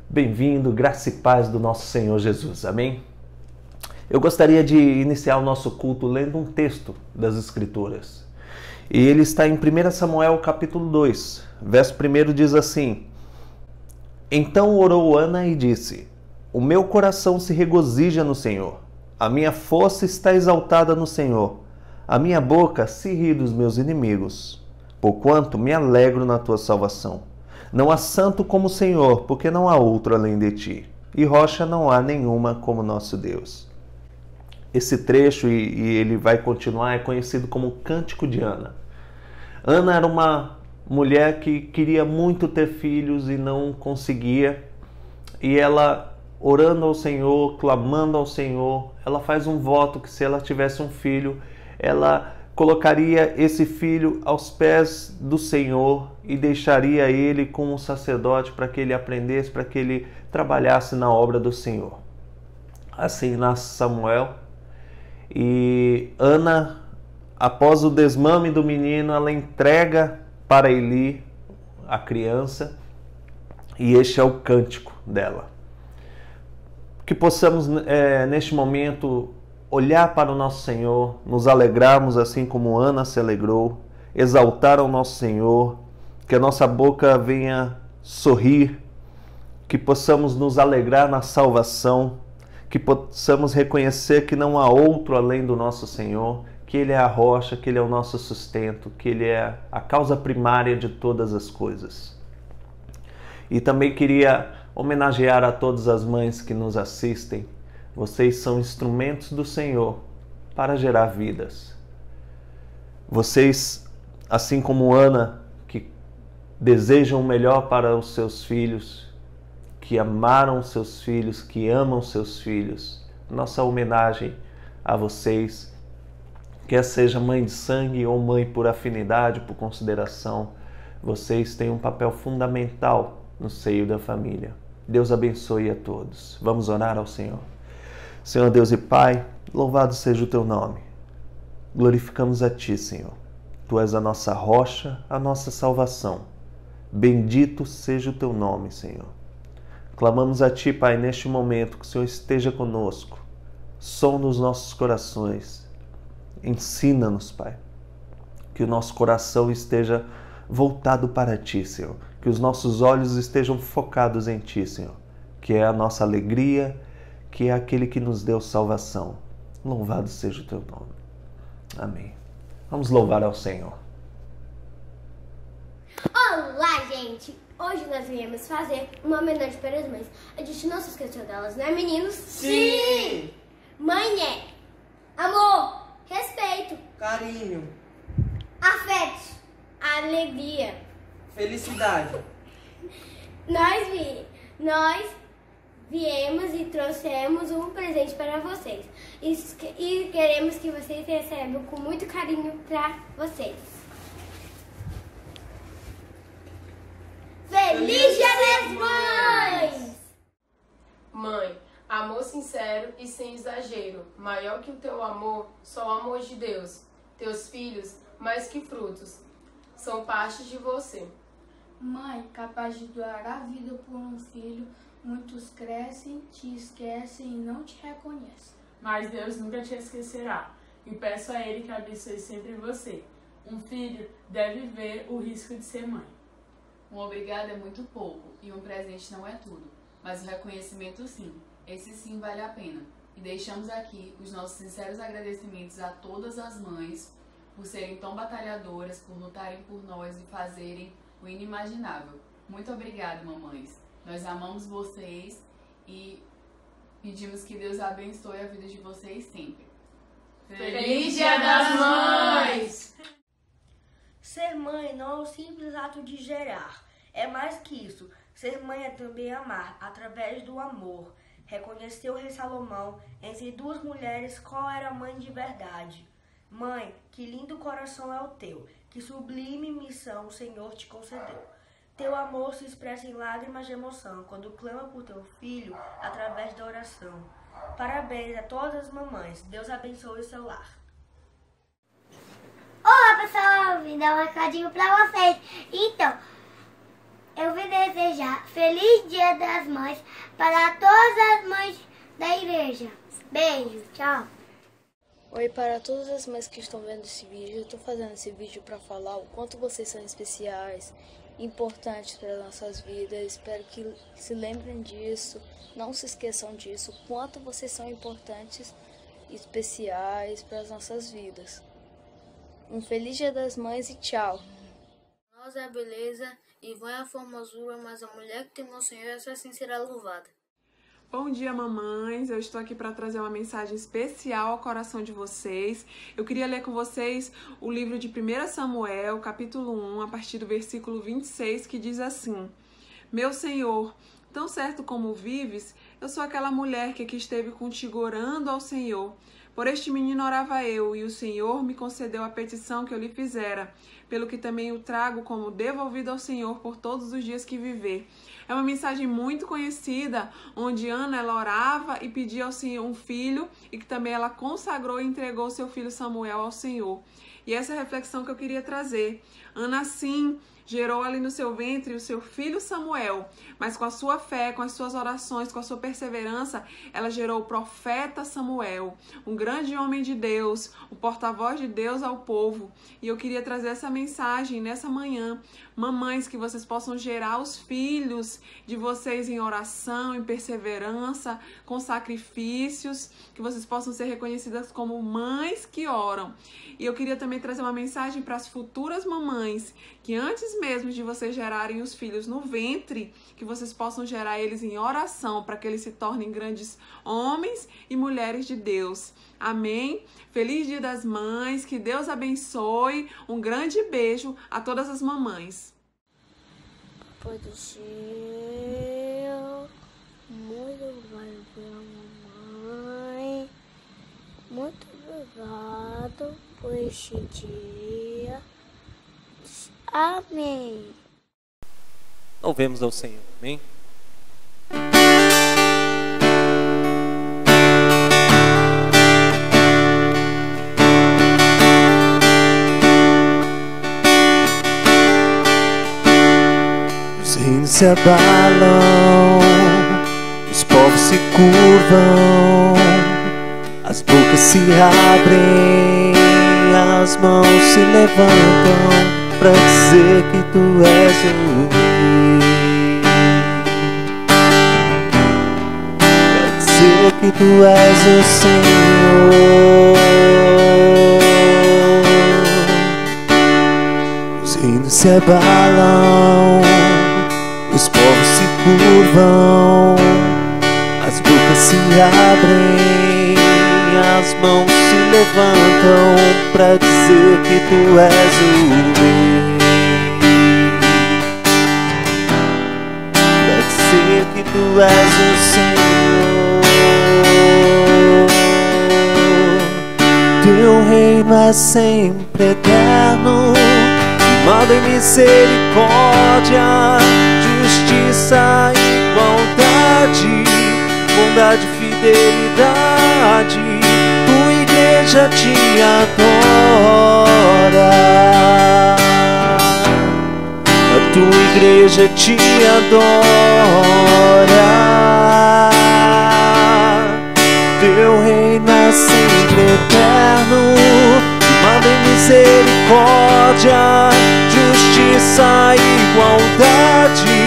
Bem-vindo, graça e paz do nosso Senhor Jesus, amém? Eu gostaria de iniciar o nosso culto lendo um texto das Escrituras. E ele está em 1 Samuel capítulo 2, verso 1 diz assim: Então orou Ana e disse: O meu coração se regozija no Senhor, a minha força está exaltada no Senhor, a minha boca se ri dos meus inimigos, porquanto me alegro na tua salvação. Não há santo como o Senhor, porque não há outro além de ti, e rocha não há nenhuma como nosso Deus. Esse trecho, e ele vai continuar, é conhecido como Cântico de Ana. Ana era uma mulher que queria muito ter filhos e não conseguia, e ela, orando ao Senhor, clamando ao Senhor, ela faz um voto que se ela tivesse um filho, ela colocaria esse filho aos pés do Senhor e deixaria ele com um sacerdote para que ele aprendesse, para que ele trabalhasse na obra do Senhor. Assim nasce Samuel e Ana, após o desmame do menino, ela entrega para Eli a criança e este é o cântico dela. Que possamos neste momento olhar para o nosso Senhor, nos alegrarmos assim como Ana se alegrou, exaltar ao nosso Senhor, que a nossa boca venha sorrir, que possamos nos alegrar na salvação, que possamos reconhecer que não há outro além do nosso Senhor, que Ele é a rocha, que Ele é o nosso sustento, que Ele é a causa primária de todas as coisas. E também queria homenagear a todas as mães que nos assistem. Vocês são instrumentos do Senhor para gerar vidas. Vocês, assim como Ana, que desejam o melhor para os seus filhos, que amaram seus filhos, que amam seus filhos, nossa homenagem a vocês, quer seja mãe de sangue ou mãe por afinidade, por consideração, vocês têm um papel fundamental no seio da família. Deus abençoe a todos. Vamos orar ao Senhor. Senhor Deus e Pai, louvado seja o Teu nome. Glorificamos a Ti, Senhor. Tu és a nossa rocha, a nossa salvação. Bendito seja o Teu nome, Senhor. Clamamos a Ti, Pai, neste momento, que o Senhor esteja conosco. Sonda os nossos corações. Ensina-nos, Pai, que o nosso coração esteja voltado para Ti, Senhor. Que os nossos olhos estejam focados em Ti, Senhor. Que é a nossa alegria, que é aquele que nos deu salvação. Louvado seja o Teu nome. Amém. Vamos louvar ao Senhor. Olá, gente! Hoje nós viemos fazer uma homenagem para as mães. A gente não se esqueceu delas, né, meninos? Sim! Mãe é amor, respeito, Carinho, afeto, alegria. felicidade. Nós viemos e trouxemos um presente para vocês. E queremos que vocês recebam com muito carinho para vocês. Feliz Dia das Mães! Mãe, amor sincero e sem exagero, maior que o teu amor, só o amor de Deus. Teus filhos, mais que frutos, são parte de você. Mãe, capaz de doar a vida por um filho, muitos crescem, te esquecem e não te reconhecem. Mas Deus nunca te esquecerá, e peço a Ele que abençoe sempre você. Um filho deve ver o risco de ser mãe. Um obrigado é muito pouco, e um presente não é tudo, mas o reconhecimento sim, esse sim vale a pena. E deixamos aqui os nossos sinceros agradecimentos a todas as mães por serem tão batalhadoras, por lutarem por nós e fazerem o inimaginável. Muito obrigada, mamães. Nós amamos vocês e pedimos que Deus abençoe a vida de vocês sempre. Feliz Dia das Mães! Ser mãe não é um simples ato de gerar. É mais que isso. Ser mãe é também amar, através do amor. Reconheceu o rei Salomão, entre duas mulheres, qual era a mãe de verdade. Mãe, que lindo coração é o teu, que sublime missão o Senhor te concedeu. Teu amor se expressa em lágrimas de emoção, quando clama por teu filho, através da oração. Parabéns a todas as mamães. Deus abençoe o seu lar. Olá, pessoal! Vim dar um recadinho pra vocês. Então, eu vim desejar Feliz Dia das Mães para todas as mães da igreja. Beijo, tchau. Oi, para todas as mães que estão vendo esse vídeo, eu estou fazendo esse vídeo para falar o quanto vocês são especiais, importantes para as nossas vidas. Espero que se lembrem disso, não se esqueçam disso, o quanto vocês são importantes e especiais para as nossas vidas. Um Feliz Dia das Mães e tchau. Nós é a beleza e vai a formosura, mas a mulher que tem no Senhor, essa sim será louvada. Bom dia, mamães! Eu estou aqui para trazer uma mensagem especial ao coração de vocês. Eu queria ler com vocês o livro de 1 Samuel, capítulo 1, a partir do versículo 26, que diz assim: Meu Senhor, tão certo como vives, eu sou aquela mulher que aqui esteve contigo orando ao Senhor. Por este menino orava eu, e o Senhor me concedeu a petição que eu lhe fizera, pelo que também o trago como devolvido ao Senhor por todos os dias que viver. É uma mensagem muito conhecida, onde Ana ela orava e pedia ao Senhor um filho, e que também ela consagrou e entregou seu filho Samuel ao Senhor. E essa é a reflexão que eu queria trazer. Ana, sim, gerou ali no seu ventre o seu filho Samuel, mas com a sua fé, com as suas orações, com a sua perseverança, ela gerou o profeta Samuel, um grande homem de Deus, o porta-voz de Deus ao povo. E eu queria trazer essa mensagem nessa manhã. Mamães, que vocês possam gerar os filhos de vocês em oração, em perseverança, com sacrifícios, que vocês possam ser reconhecidas como mães que oram. E eu queria também trazer uma mensagem para as futuras mamães, que antes mesmo de vocês gerarem os filhos no ventre, que vocês possam gerar eles em oração, para que eles se tornem grandes homens e mulheres de Deus. Amém? Feliz Dia das Mães, que Deus abençoe. Um grande beijo a todas as mamães. Papai do céu, muito obrigado pela mamãe. Muito obrigado por este dia. Amém. Louvemos ao Senhor. Amém? Os reinos se abalam, os povos se curvam, as bocas se abrem, as mãos se levantam pra dizer que tu és o Rei, pra dizer que tu és o Senhor. Os reinos se abalam, os povos se curvam, as bocas se abrem, as mãos se levantam pra dizer que tu és o Rei, pra dizer que tu és o Senhor. Teu reino é sempre eterno, manda em misericórdia, justiça, igualdade, bondade, fidelidade. Tua igreja te adora, a tua igreja te adora. Teu reino é sempre eterno, manda em misericórdia, justiça, igualdade,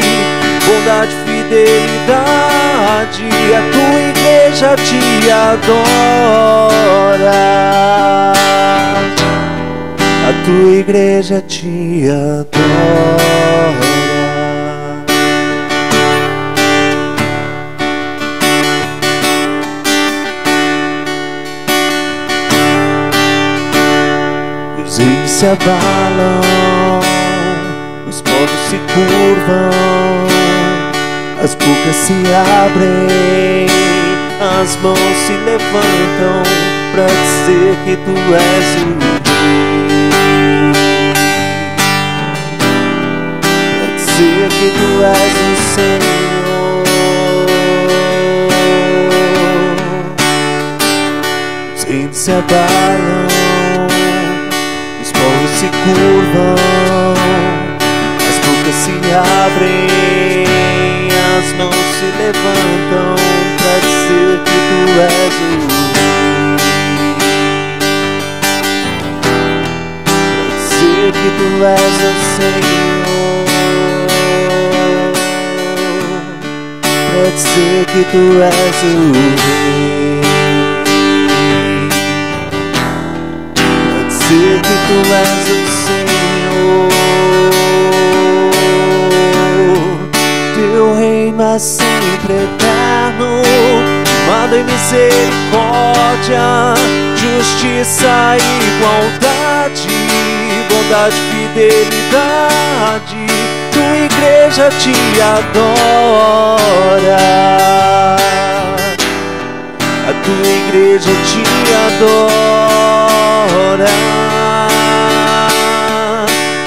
bondade, fidelidade. A tua igreja te adora, a tua igreja te adora. Os reinos se abalam, os povos se curvam, as bocas se abrem, as mãos se levantam pra dizer que tu és o Rei, pra dizer que tu és o Senhor. Os reinos se abalam, os povos se curvam, as bocas se abrem, as mãos se levantam pra dizer que tu és o Rei, pra dizer que tu és o Senhor, pra dizer que tu és o Rei, pra dizer que tu és o Senhor. Teu reino é sempre eterno, amado em misericórdia, justiça e igualdade, bondade e fidelidade. Tua igreja te adora, a tua igreja te adora.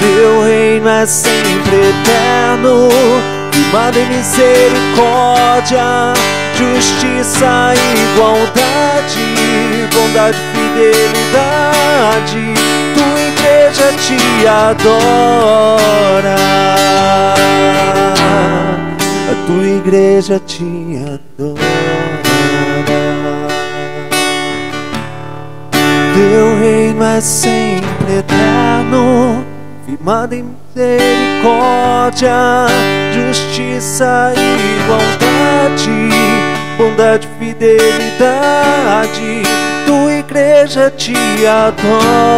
Teu reino é sempre eterno, firmado em misericórdia, justiça e igualdade, bondade e fidelidade. Tua igreja te adora, a tua igreja te adora. Teu reino é sempre eterno, firmado em misericórdia, justiça e igualdade, bondade e fidelidade. Tua igreja te adora,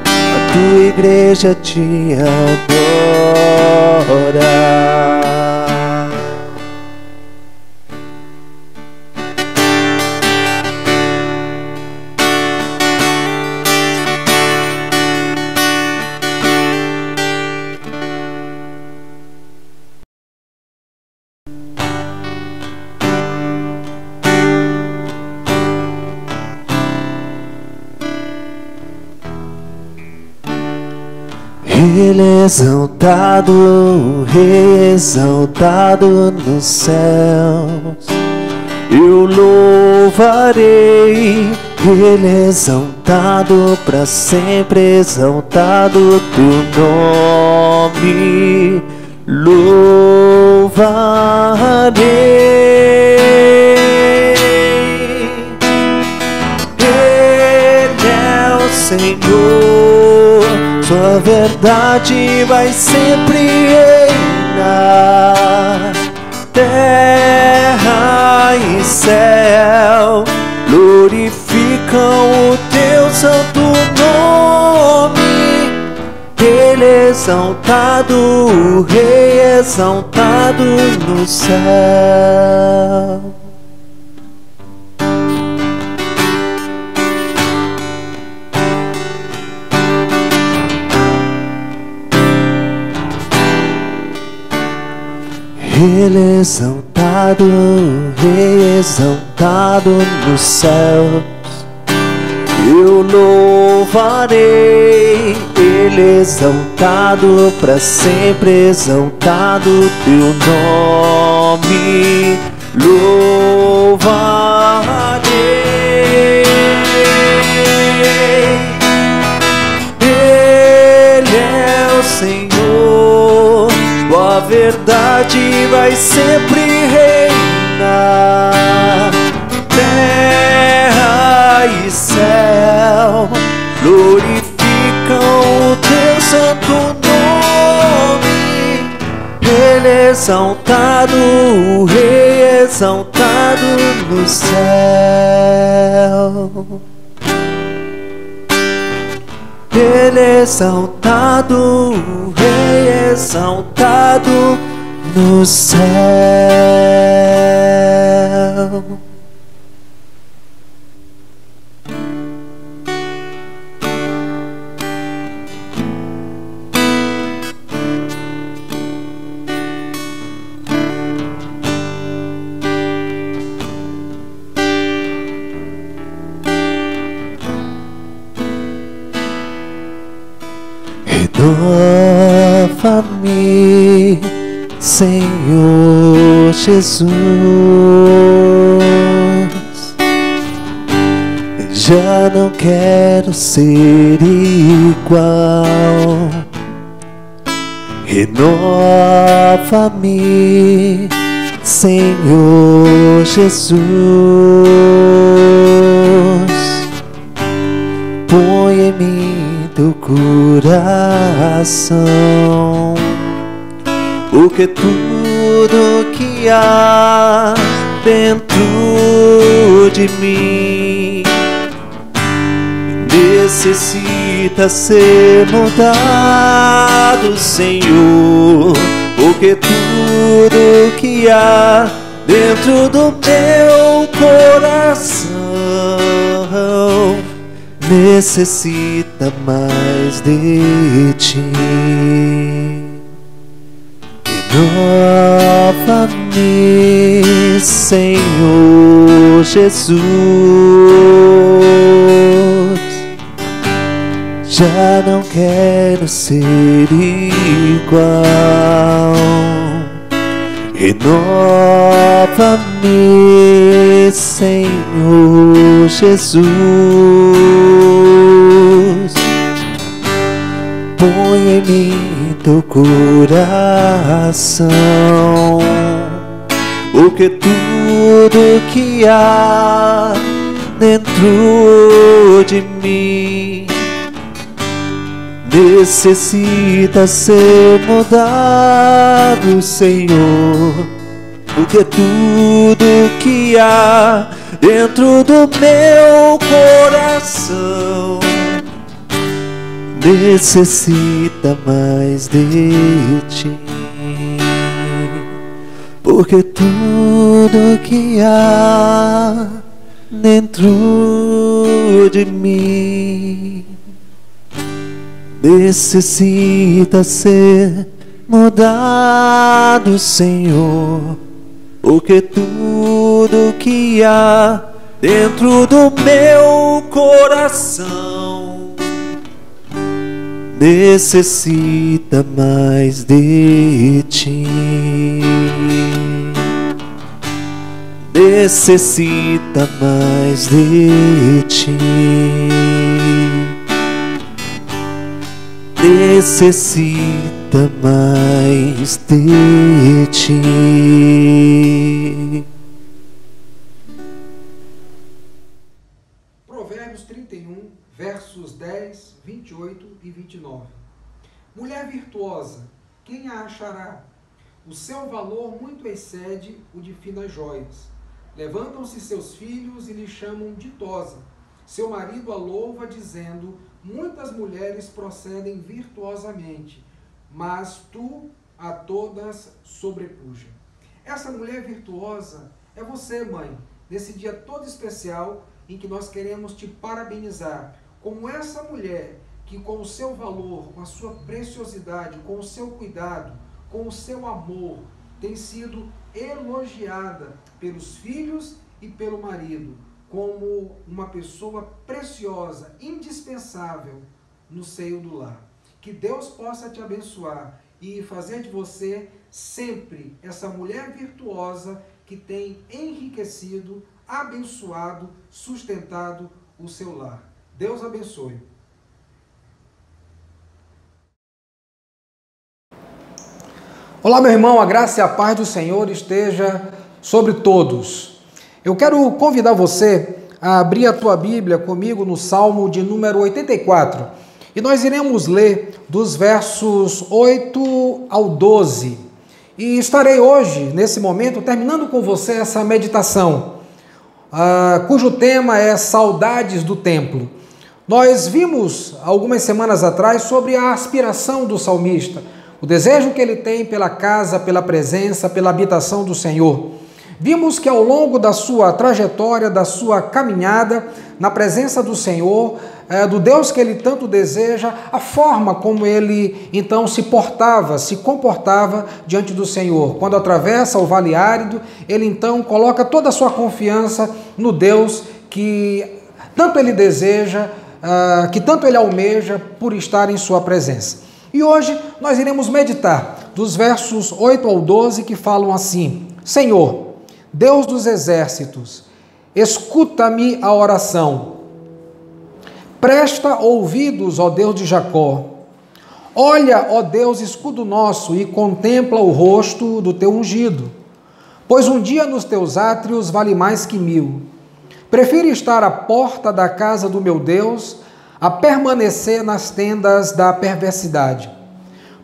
a tua igreja te adora. Ele é exaltado, o Rei exaltado nos céus. Eu louvarei, Ele é exaltado para sempre, exaltado teu nome. Louvarei, Ele é o Senhor, sua verdade vai sempre reinar. Terra e céu glorificam o teu santo nome. Ele é exaltado, o Rei exaltado no céu. Ele é exaltado, o Rei exaltado nos céus. Eu louvarei, Ele é exaltado para sempre, exaltado teu nome. Louvarei, Ele é o Senhor, a verdade vai sempre reinar. Terra e céu glorificam o teu santo nome. Ele é exaltado, o Rei exaltado no céu. Ele é exaltado, o Rei exaltado no céu. Renova-me, Senhor Jesus. Já não quero ser igual. renova-me, Senhor Jesus. Põe em mim teu coração, porque tudo que há dentro de mim necessita ser mudado, Senhor, porque tudo que há dentro do meu coração necessita mais de ti. Renova-me, Senhor Jesus. Já não quero ser igual. Renova-me, Senhor Jesus. Põe em mim teu coração, porque tudo que há dentro de mim necessita ser mudado, Senhor, porque tudo que há dentro do meu coração necessita mais de ti, porque tudo que há dentro de mim necessita ser mudado, Senhor, porque tudo que há dentro do meu coração necessita mais de ti, necessita mais de ti, necessita mais de ti. Provérbios 31, versos 10, 28 e 29. Mulher virtuosa, quem a achará? O seu valor muito excede o de finas joias. Levantam-se seus filhos e lhe chamam ditosa. Seu marido a louva, dizendo: muitas mulheres procedem virtuosamente, mas tu a todas sobrepuja. Essa mulher virtuosa é você, mãe, nesse dia todo especial em que nós queremos te parabenizar, como essa mulher que com o seu valor, com a sua preciosidade, com o seu cuidado, com o seu amor, tem sido elogiada pelos filhos e pelo marido, como uma pessoa preciosa, indispensável no seio do lar. Que Deus possa te abençoar e fazer de você sempre essa mulher virtuosa que tem enriquecido, abençoado, sustentado o seu lar. Deus abençoe. Olá, meu irmão, a graça e a paz do Senhor esteja sobre todos. Eu quero convidar você a abrir a tua Bíblia comigo no Salmo de número 84. E nós iremos ler dos versos 8 ao 12. E estarei hoje, nesse momento, terminando com você essa meditação, cujo tema é Saudades do Templo. Nós vimos algumas semanas atrás sobre a aspiração do salmista, o desejo que ele tem pela casa, pela presença, pela habitação do Senhor. Vimos que ao longo da sua trajetória, da sua caminhada na presença do Senhor, do Deus que ele tanto deseja, a forma como ele então se comportava diante do Senhor. Quando atravessa o vale árido, ele então coloca toda a sua confiança no Deus que tanto ele deseja, que tanto ele almeja por estar em sua presença. E hoje nós iremos meditar dos versos 8 ao 12 que falam assim: Senhor, Deus dos exércitos, escuta-me a oração. Presta ouvidos, ó Deus de Jacó. Olha, ó Deus, escudo nosso, e contempla o rosto do teu ungido. Pois um dia nos teus átrios vale mais que 1000. Prefiro estar à porta da casa do meu Deus a permanecer nas tendas da perversidade.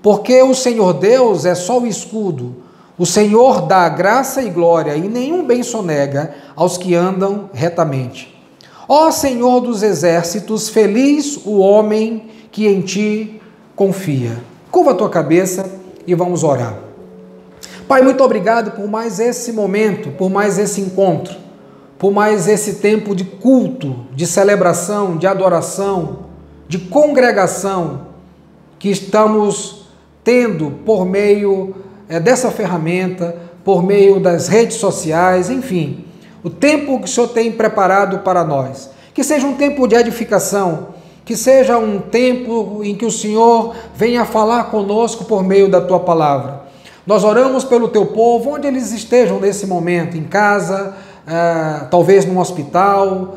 Porque o Senhor Deus é só o escudo, o Senhor dá graça e glória, e nenhum bem sonega aos que andam retamente. Ó Senhor dos exércitos, feliz o homem que em ti confia. Curva a tua cabeça e vamos orar. Pai, muito obrigado por mais esse momento, por mais esse encontro, por mais esse tempo de culto, de celebração, de adoração, de congregação que estamos tendo por meio dessa ferramenta, por meio das redes sociais, enfim, o tempo que o Senhor tem preparado para nós. Que seja um tempo de edificação, que seja um tempo em que o Senhor venha falar conosco por meio da Tua palavra. Nós oramos pelo Teu povo, onde eles estejam nesse momento, em casa, talvez num hospital,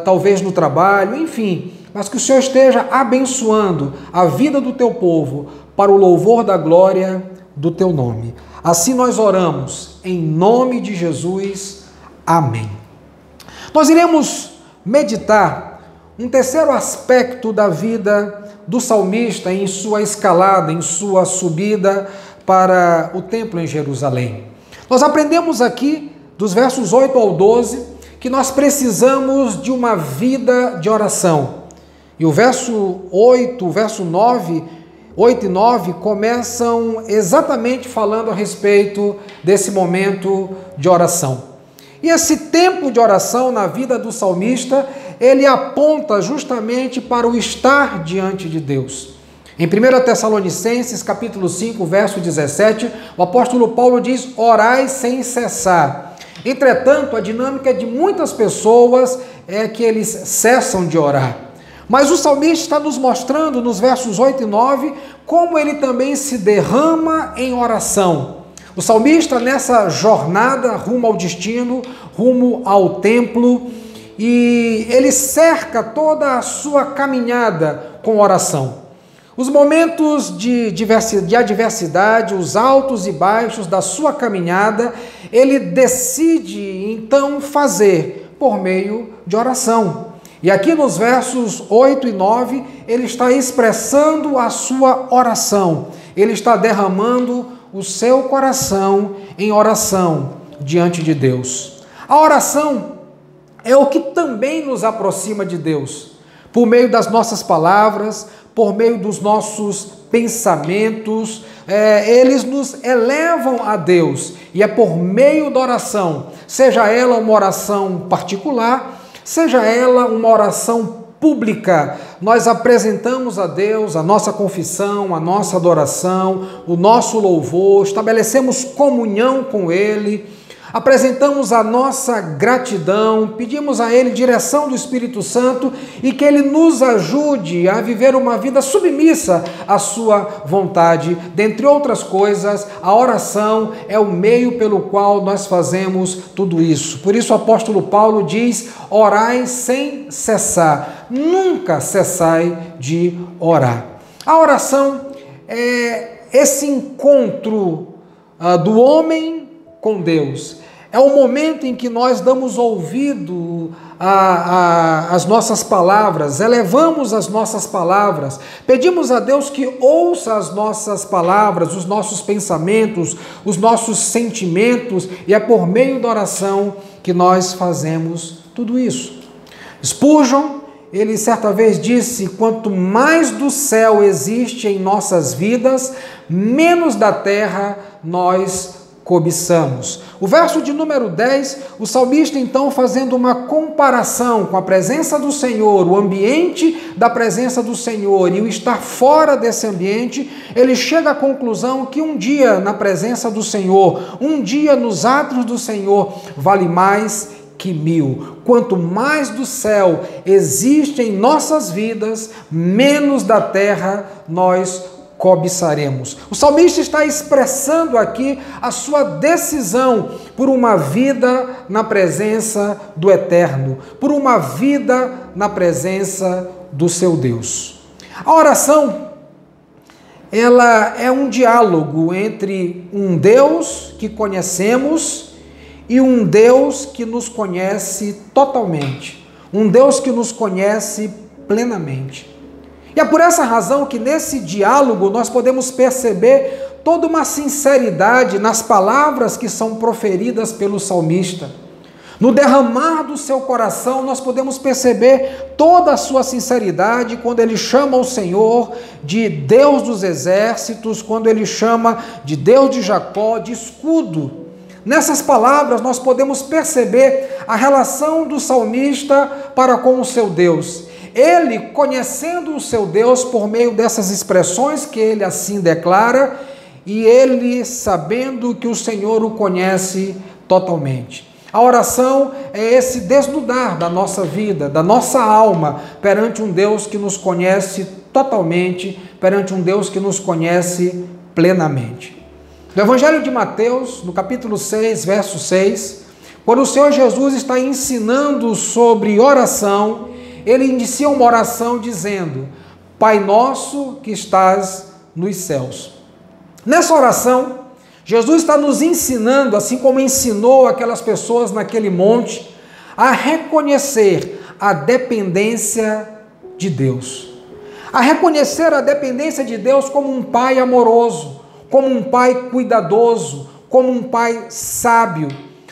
talvez no trabalho, enfim, mas que o Senhor esteja abençoando a vida do Teu povo para o louvor da glória do Teu nome. Assim nós oramos, em nome de Jesus. Amém. Nós iremos meditar um terceiro aspecto da vida do salmista em sua escalada, em sua subida para o templo em Jerusalém. Nós aprendemos aqui, dos versos 8 ao 12, que nós precisamos de uma vida de oração. E o verso 8, o verso 9, 8 e 9 começam exatamente falando a respeito desse momento de oração. E esse tempo de oração na vida do salmista, ele aponta justamente para o estar diante de Deus. Em 1 Tessalonicenses, capítulo 5, verso 17, o apóstolo Paulo diz: orai sem cessar. Entretanto, a dinâmica de muitas pessoas é que eles cessam de orar. Mas o salmista está nos mostrando, nos versos 8 e 9, como ele também se derrama em oração. O salmista, nessa jornada rumo ao destino, rumo ao templo, e ele cerca toda a sua caminhada com oração. Os momentos de adversidade, os altos e baixos da sua caminhada, ele decide então fazer por meio de oração. E aqui nos versos 8 e 9, ele está expressando a sua oração. Ele está derramando o seu coração em oração diante de Deus. A oração é o que também nos aproxima de Deus, por meio das nossas palavras, por meio dos nossos pensamentos, eles nos elevam a Deus, e é por meio da oração, seja ela uma oração particular, seja ela uma oração pública, nós apresentamos a Deus a nossa confissão, a nossa adoração, o nosso louvor, estabelecemos comunhão com Ele, apresentamos a nossa gratidão, pedimos a Ele direção do Espírito Santo e que Ele nos ajude a viver uma vida submissa à sua vontade. Dentre outras coisas, a oração é o meio pelo qual nós fazemos tudo isso. Por isso o apóstolo Paulo diz: orai sem cessar, nunca cessai de orar. A oração é esse encontro do homem com Deus. É o momento em que nós damos ouvido às nossas palavras, elevamos as nossas palavras, pedimos a Deus que ouça as nossas palavras, os nossos pensamentos, os nossos sentimentos, e é por meio da oração que nós fazemos tudo isso. Spurgeon, ele certa vez disse: quanto mais do céu existe em nossas vidas, menos da terra nós cobiçamos. O verso de número 10, o salmista então fazendo uma comparação com a presença do Senhor, o ambiente da presença do Senhor e o estar fora desse ambiente, ele chega à conclusão que um dia na presença do Senhor, um dia nos átrios do Senhor, vale mais que 1000. Quanto mais do céu existe em nossas vidas, menos da terra nós cobiçaremos. O salmista está expressando aqui a sua decisão por uma vida na presença do Eterno, por uma vida na presença do seu Deus. A oração, ela é um diálogo entre um Deus que conhecemos e um Deus que nos conhece totalmente, um Deus que nos conhece plenamente. E é por essa razão que nesse diálogo nós podemos perceber toda uma sinceridade nas palavras que são proferidas pelo salmista. No derramar do seu coração, nós podemos perceber toda a sua sinceridade quando ele chama o Senhor de Deus dos exércitos, quando ele chama de Deus de Jacó, de escudo. Nessas palavras, nós podemos perceber a relação do salmista para com o seu Deus. Ele, conhecendo o seu Deus por meio dessas expressões que ele assim declara, e ele sabendo que o Senhor o conhece totalmente. A oração é esse desnudar da nossa vida, da nossa alma, perante um Deus que nos conhece totalmente, perante um Deus que nos conhece plenamente. No Evangelho de Mateus, no capítulo 6, verso 6, quando o Senhor Jesus está ensinando sobre oração, ele inicia uma oração dizendo: Pai nosso que estás nos céus. Nessa oração, Jesus está nos ensinando, assim como ensinou aquelas pessoas naquele monte, a reconhecer a dependência de Deus. A reconhecer a dependência de Deus como um pai amoroso, como um pai cuidadoso, como um pai sábio,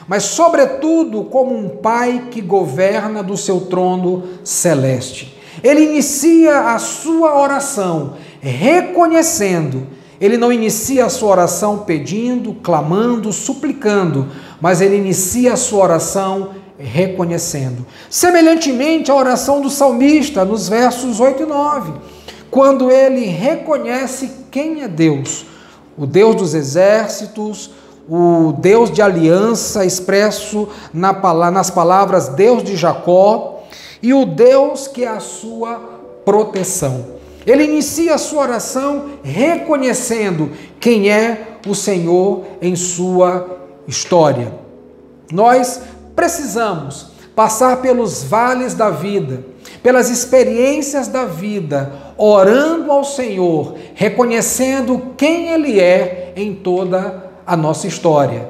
mas sobretudo como um pai que governa do seu trono celeste. Ele inicia a sua oração reconhecendo. Ele não inicia a sua oração pedindo, clamando, suplicando, mas ele inicia a sua oração reconhecendo. Semelhantemente à oração do salmista, nos versos 8 e 9, quando ele reconhece quem é Deus, o Deus dos exércitos, o Deus de aliança expresso nas palavras Deus de Jacó, e o Deus que é a sua proteção. Ele inicia a sua oração reconhecendo quem é o Senhor em sua história. Nós precisamos passar pelos vales da vida, pelas experiências da vida, orando ao Senhor, reconhecendo quem Ele é em toda a nossa história.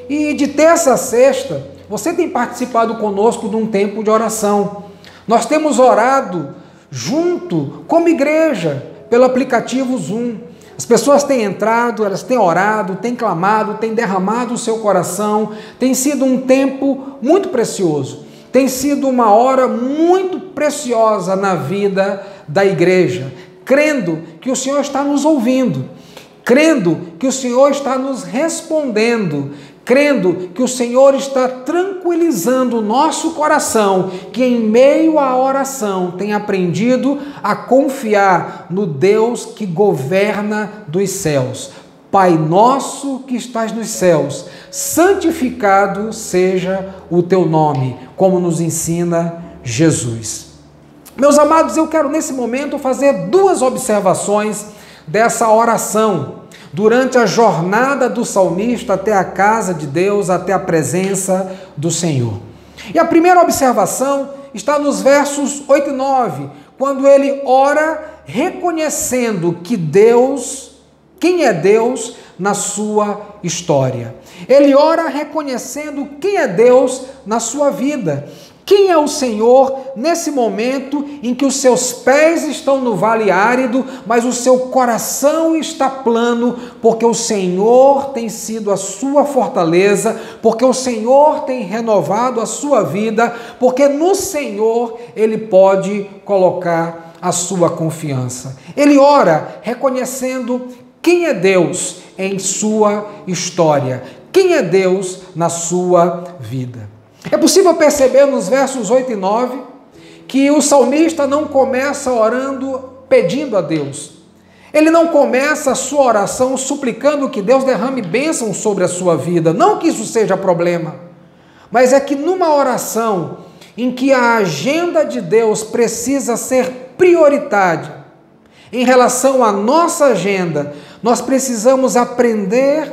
E de terça a sexta, você tem participado conosco de um tempo de oração. Nós temos orado junto, como igreja, pelo aplicativo Zoom. As pessoas têm entrado, elas têm orado, têm clamado, têm derramado o seu coração. Tem sido um tempo muito precioso. Tem sido uma hora muito preciosa na vida da igreja, crendo que o Senhor está nos ouvindo, crendo que o Senhor está nos respondendo, crendo que o Senhor está tranquilizando o nosso coração, que em meio à oração tem aprendido a confiar no Deus que governa dos céus. Pai nosso que estás nos céus, santificado seja o teu nome, como nos ensina Jesus. Meus amados, eu quero nesse momento fazer duas observações dessa oração, durante a jornada do salmista até a casa de Deus, até a presença do Senhor. E a primeira observação está nos versos 8 e 9, quando ele ora reconhecendo que Deus, quem é Deus na sua história. Ele ora reconhecendo quem é Deus na sua vida. Quem é o Senhor nesse momento em que os seus pés estão no vale árido, mas o seu coração está plano, porque o Senhor tem sido a sua fortaleza, porque o Senhor tem renovado a sua vida, porque no Senhor ele pode colocar a sua confiança. Ele ora reconhecendo quem é Deus em sua história, quem é Deus na sua vida. É possível perceber nos versos 8 e 9 que o salmista não começa orando pedindo a Deus. Ele não começa a sua oração suplicando que Deus derrame bênção sobre a sua vida. Não que isso seja problema, mas é que numa oração em que a agenda de Deus precisa ser prioritária em relação à nossa agenda, nós precisamos aprender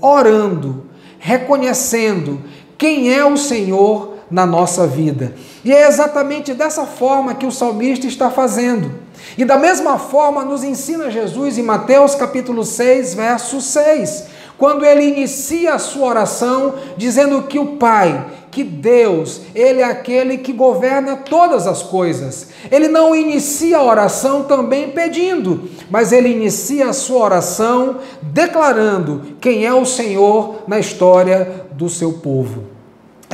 orando, reconhecendo quem é o Senhor na nossa vida. E é exatamente dessa forma que o salmista está fazendo. E da mesma forma nos ensina Jesus em Mateus capítulo 6, verso 6, quando ele inicia a sua oração dizendo que o Pai, que Deus, Ele é aquele que governa todas as coisas. Ele não inicia a oração também pedindo, mas ele inicia a sua oração declarando quem é o Senhor na história do seu povo.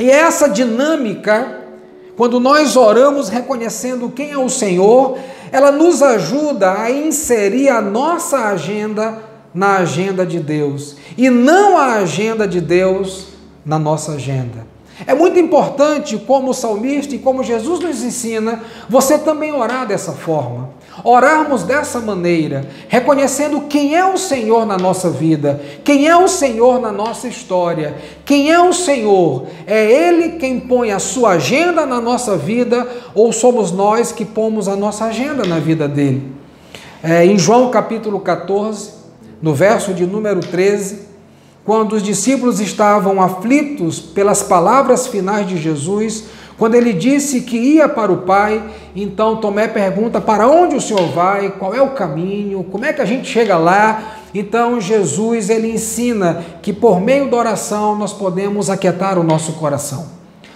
E essa dinâmica, quando nós oramos reconhecendo quem é o Senhor, ela nos ajuda a inserir a nossa agenda na agenda de Deus e não a agenda de Deus na nossa agenda. É muito importante, como o salmista e como Jesus nos ensina, você também orar dessa forma. Orarmos dessa maneira, reconhecendo quem é o Senhor na nossa vida, quem é o Senhor na nossa história, quem é o Senhor. É Ele quem põe a sua agenda na nossa vida ou somos nós que pomos a nossa agenda na vida dele? Em João capítulo 14, no verso de número 13, quando os discípulos estavam aflitos pelas palavras finais de Jesus, quando ele disse que ia para o Pai, então Tomé pergunta: para onde o Senhor vai? Qual é o caminho? Como é que a gente chega lá? Então Jesus, ele ensina que por meio da oração nós podemos aquietar o nosso coração.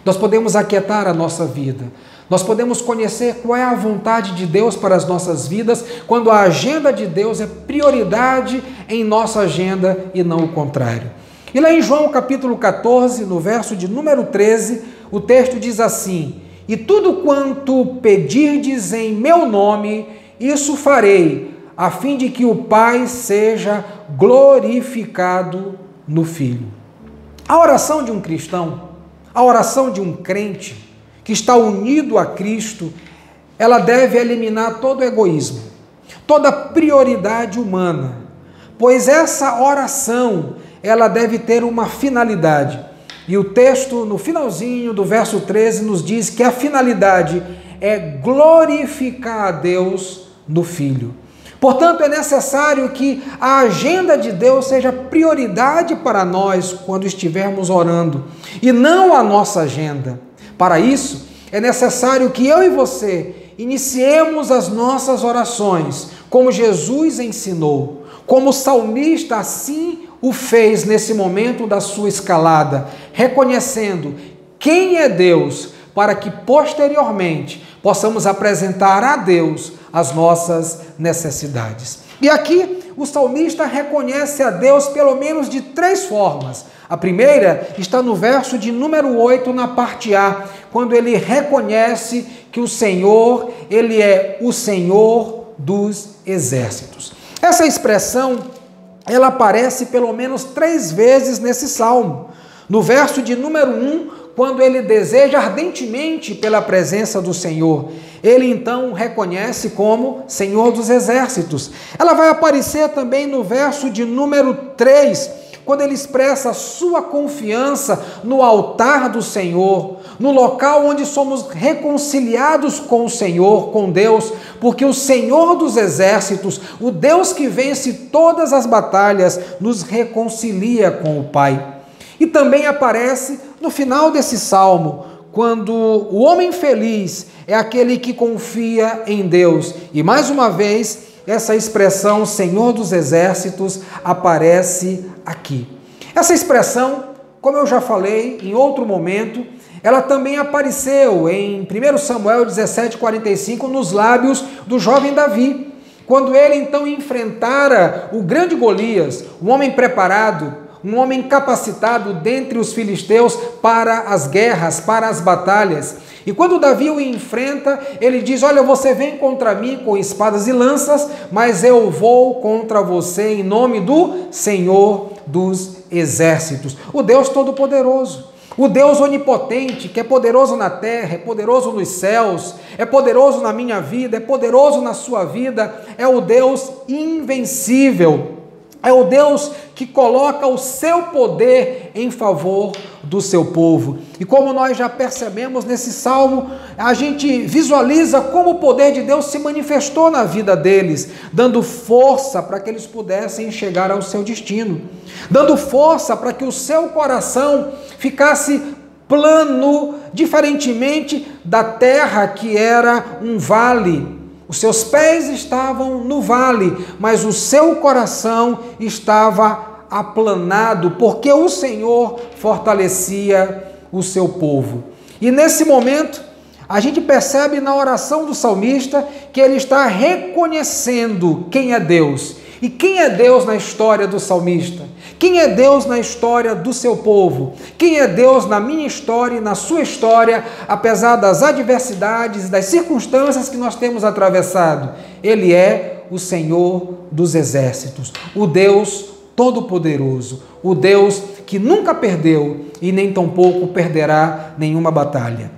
Nós podemos aquietar a nossa vida. Nós podemos conhecer qual é a vontade de Deus para as nossas vidas, quando a agenda de Deus é prioridade em nossa agenda e não o contrário. E lá em João capítulo 14, no verso de número 13, o texto diz assim: e tudo quanto pedirdes em meu nome, isso farei, a fim de que o Pai seja glorificado no Filho. A oração de um cristão, a oração de um crente, que está unido a Cristo, ela deve eliminar todo egoísmo, toda prioridade humana, pois essa oração, ela deve ter uma finalidade. E o texto, no finalzinho do verso 13, nos diz que a finalidade é glorificar a Deus no Filho. Portanto, é necessário que a agenda de Deus seja prioridade para nós quando estivermos orando, e não a nossa agenda. Para isso, é necessário que eu e você iniciemos as nossas orações como Jesus ensinou, como o salmista assim o fez nesse momento da sua escalada, reconhecendo quem é Deus, para que posteriormente possamos apresentar a Deus as nossas necessidades. E aqui o salmista reconhece a Deus pelo menos de 3 formas. A primeira está no verso de número 8, na parte A, quando ele reconhece que o Senhor, ele é o Senhor dos exércitos. Essa expressão, ela aparece pelo menos 3 vezes nesse salmo. No verso de número 1, quando ele deseja ardentemente pela presença do Senhor, ele então reconhece como Senhor dos exércitos. Ela vai aparecer também no verso de número 3, quando ele expressa a sua confiança no altar do Senhor, no local onde somos reconciliados com o Senhor, com Deus, porque o Senhor dos exércitos, o Deus que vence todas as batalhas, nos reconcilia com o Pai. E também aparece no final desse salmo, quando o homem feliz é aquele que confia em Deus. E mais uma vez, essa expressão Senhor dos exércitos aparece aqui. Essa expressão, como eu já falei em outro momento, ela também apareceu em 1 Samuel 17:45 nos lábios do jovem Davi, quando ele então enfrentara o grande Golias, um homem preparado, um homem capacitado dentre os filisteus para as guerras, para as batalhas. E quando Davi o enfrenta, ele diz: olha, você vem contra mim com espadas e lanças, mas eu vou contra você em nome do Senhor dos exércitos, o Deus Todo-Poderoso, o Deus onipotente, que é poderoso na terra, é poderoso nos céus, é poderoso na minha vida, é poderoso na sua vida, é o Deus invencível, é o Deus que coloca o seu poder em favor do seu povo. E como nós já percebemos nesse salmo, a gente visualiza como o poder de Deus se manifestou na vida deles, dando força para que eles pudessem chegar ao seu destino, dando força para que o seu coração ficasse plano, diferentemente da terra que era um vale. Os seus pés estavam no vale, mas o seu coração estava aplanado, porque o Senhor fortalecia o seu povo. E nesse momento, a gente percebe na oração do salmista que ele está reconhecendo quem é Deus. E quem é Deus na história do salmista? Quem é Deus na história do seu povo? Quem é Deus na minha história e na sua história, apesar das adversidades, das circunstâncias que nós temos atravessado? Ele é o Senhor dos exércitos, o Deus Todo-Poderoso, o Deus que nunca perdeu e nem tampouco perderá nenhuma batalha.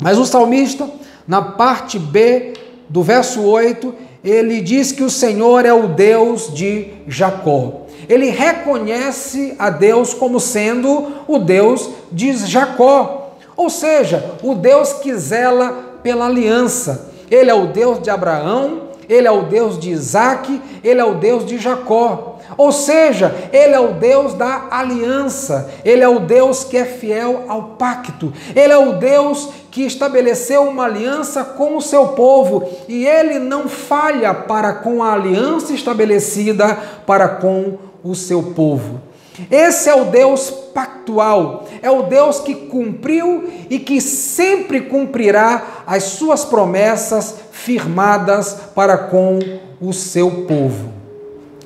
Mas o salmista, na parte B do verso 8, ele diz que o Senhor é o Deus de Jacó. Ele reconhece a Deus como sendo o Deus de Jacó, ou seja, o Deus que zela pela aliança. Ele é o Deus de Abraão, ele é o Deus de Isaque, ele é o Deus de Jacó. Ou seja, ele é o Deus da aliança, ele é o Deus que é fiel ao pacto, ele é o Deus que estabeleceu uma aliança com o seu povo e ele não falha para com a aliança estabelecida para com o seu povo. Esse é o Deus pactual, é o Deus que cumpriu e que sempre cumprirá as suas promessas firmadas para com o seu povo.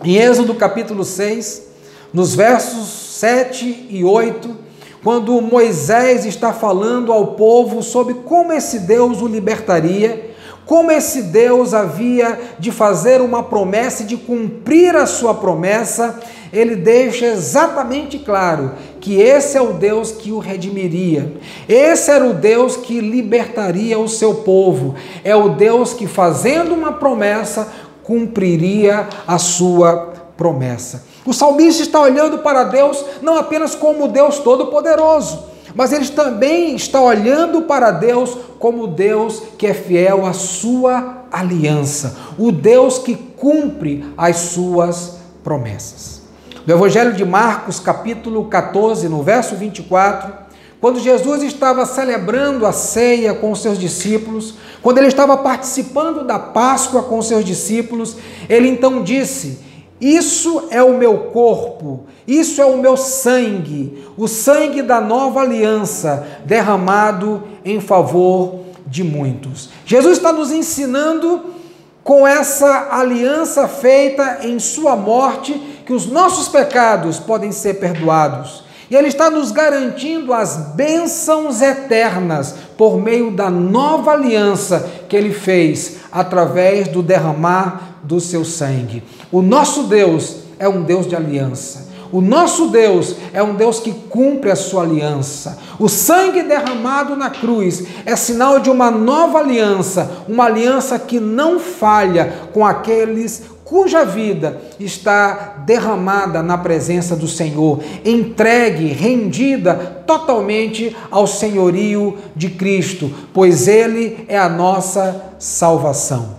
Em Êxodo capítulo 6, nos versos 7 e 8, quando Moisés está falando ao povo sobre como esse Deus o libertaria, como esse Deus havia de fazer uma promessa e de cumprir a sua promessa, ele deixa exatamente claro que esse é o Deus que o redimiria. Esse era o Deus que libertaria o seu povo. É o Deus que, fazendo uma promessa, cumpriria a sua promessa. O salmista está olhando para Deus não apenas como Deus Todo-Poderoso, mas ele também está olhando para Deus como Deus que é fiel à sua aliança, o Deus que cumpre as suas promessas. No Evangelho de Marcos, capítulo 14, no verso 24, quando Jesus estava celebrando a ceia com os seus discípulos, quando ele estava participando da Páscoa com os seus discípulos, ele então disse: isso é o meu corpo, isso é o meu sangue, o sangue da nova aliança, derramado em favor de muitos. Jesus está nos ensinando, com essa aliança feita em sua morte, que os nossos pecados podem ser perdoados. E ele está nos garantindo as bênçãos eternas por meio da nova aliança que ele fez através do derramar do seu sangue. O nosso Deus é um Deus de aliança. O nosso Deus é um Deus que cumpre a sua aliança. O sangue derramado na cruz é sinal de uma nova aliança, uma aliança que não falha com aqueles cuja vida está derramada na presença do Senhor, entregue, rendida totalmente ao senhorio de Cristo, pois Ele é a nossa salvação.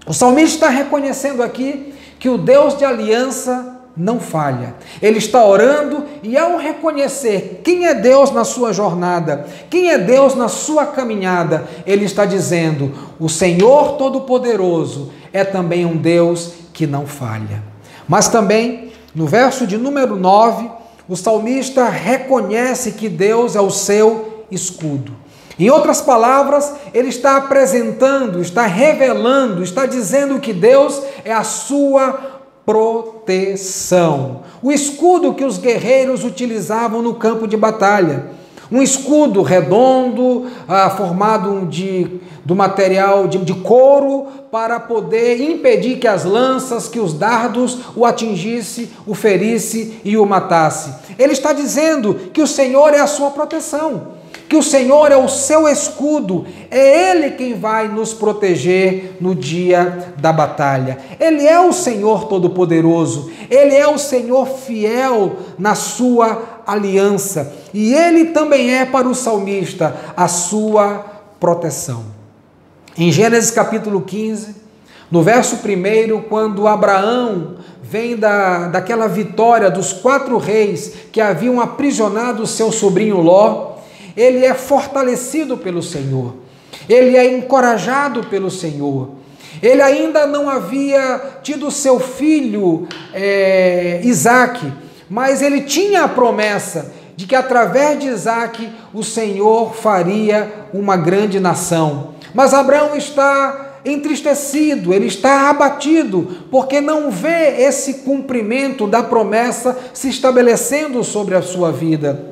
O salmista está reconhecendo aqui que o Deus de aliança não falha. Ele está orando e, ao reconhecer quem é Deus na sua jornada, quem é Deus na sua caminhada, ele está dizendo: o Senhor Todo-Poderoso é também um Deus que não falha. Mas também, no verso de número 9, o salmista reconhece que Deus é o seu escudo. Em outras palavras, ele está apresentando, está revelando, está dizendo que Deus é a sua proteção. O escudo que os guerreiros utilizavam no campo de batalha. Um escudo redondo, formado do material de couro, para poder impedir que as lanças, que os dardos o atingisse, o ferisse e o matasse. Ele está dizendo que o Senhor é a sua proteção, que o Senhor é o seu escudo, é Ele quem vai nos proteger no dia da batalha. Ele é o Senhor Todo-Poderoso, Ele é o Senhor fiel na sua aliança, e Ele também é para o salmista a sua proteção. Em Gênesis capítulo 15, no verso 1, quando Abraão vem daquela vitória dos 4 reis que haviam aprisionado seu sobrinho Ló, ele é fortalecido pelo Senhor, ele é encorajado pelo Senhor. Ele ainda não havia tido seu filho Isaque, mas ele tinha a promessa de que através de Isaque o Senhor faria uma grande nação. Mas Abraão está entristecido, ele está abatido, porque não vê esse cumprimento da promessa se estabelecendo sobre a sua vida.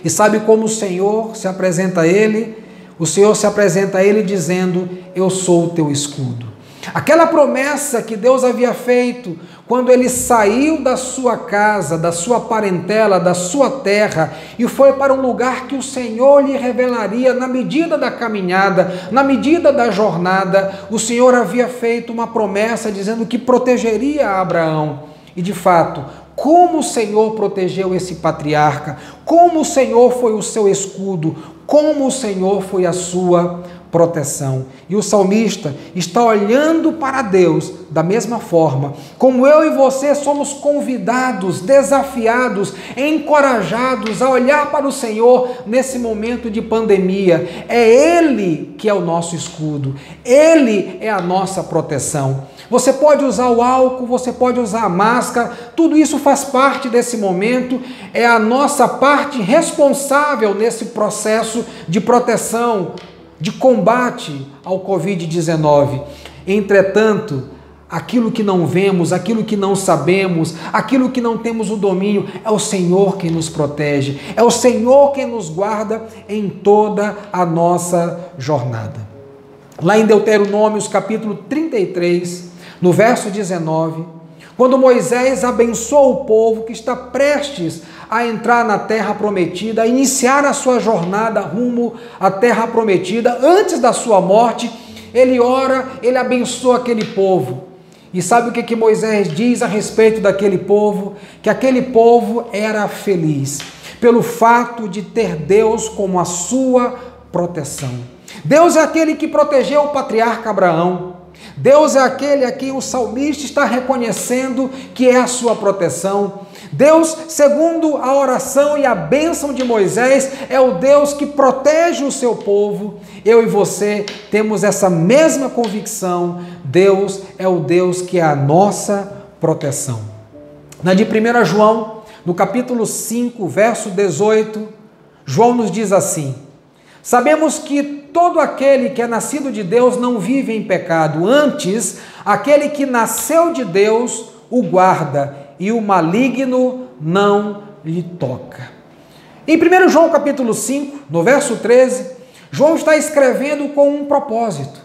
E sabe como o Senhor se apresenta a ele? O Senhor se apresenta a ele dizendo: eu sou o teu escudo. Aquela promessa que Deus havia feito quando ele saiu da sua casa, da sua parentela, da sua terra e foi para um lugar que o Senhor lhe revelaria na medida da caminhada, na medida da jornada, o Senhor havia feito uma promessa dizendo que protegeria Abraão. E de fato, como o Senhor protegeu esse patriarca, como o Senhor foi o seu escudo, como o Senhor foi a sua proteção. E o salmista está olhando para Deus da mesma forma, como eu e você somos convidados, desafiados, encorajados a olhar para o Senhor nesse momento de pandemia. É Ele que é o nosso escudo, Ele é a nossa proteção. Você pode usar o álcool, você pode usar a máscara, tudo isso faz parte desse momento, é a nossa parte responsável nesse processo de proteção, de combate ao Covid-19. Entretanto, aquilo que não vemos, aquilo que não sabemos, aquilo que não temos o domínio, é o Senhor quem nos protege, é o Senhor quem nos guarda em toda a nossa jornada. Lá em Deuteronômios capítulo 33, no verso 19, quando Moisés abençoa o povo que está prestes a entrar na terra prometida, a iniciar a sua jornada rumo à terra prometida, antes da sua morte, ele ora, ele abençoa aquele povo. E sabe o que Moisés diz a respeito daquele povo? Que aquele povo era feliz, pelo fato de ter Deus como a sua proteção. Deus é aquele que protegeu o patriarca Abraão. Deus é aquele a quem o salmista está reconhecendo que é a sua proteção. Deus, segundo a oração e a bênção de Moisés, é o Deus que protege o seu povo. Eu e você temos essa mesma convicção. Deus é o Deus que é a nossa proteção. Na de 1 João, no capítulo 5, verso 18, João nos diz assim: sabemos que todo aquele que é nascido de Deus não vive em pecado, antes, aquele que nasceu de Deus o guarda, e o maligno não lhe toca. Em 1 João capítulo 5, no verso 13, João está escrevendo com um propósito,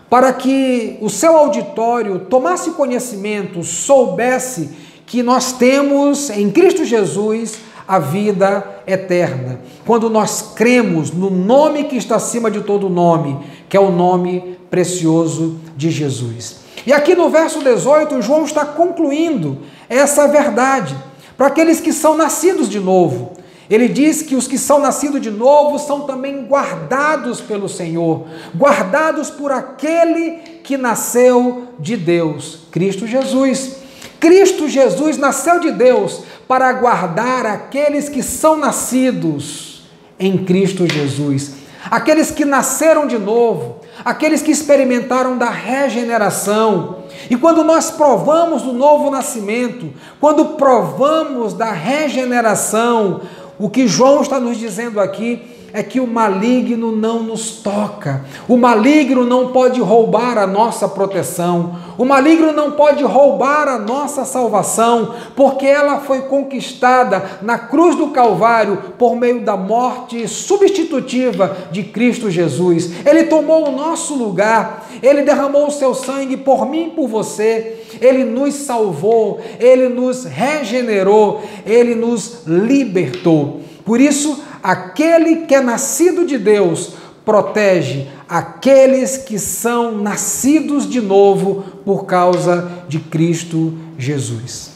para que o seu auditório tomasse conhecimento, soubesse que nós temos em Cristo Jesus a vida eterna, quando nós cremos no nome que está acima de todo nome, que é o nome precioso de Jesus. E aqui no verso 18, João está concluindo essa verdade para aqueles que são nascidos de novo. Ele diz que os que são nascidos de novo são também guardados pelo Senhor, guardados por aquele que nasceu de Deus, Cristo Jesus. Cristo Jesus nasceu de Deus para guardar aqueles que são nascidos em Cristo Jesus, aqueles que nasceram de novo, aqueles que experimentaram da regeneração. E quando nós provamos do novo nascimento, quando provamos da regeneração, o que João está nos dizendo aqui é que o maligno não nos toca, o maligno não pode roubar a nossa proteção, o maligno não pode roubar a nossa salvação, porque ela foi conquistada na cruz do Calvário por meio da morte substitutiva de Cristo Jesus. Ele tomou o nosso lugar, ele derramou o seu sangue por mim e por você, ele nos salvou, ele nos regenerou, ele nos libertou. Por isso, aquele que é nascido de Deus protege aqueles que são nascidos de novo por causa de Cristo Jesus.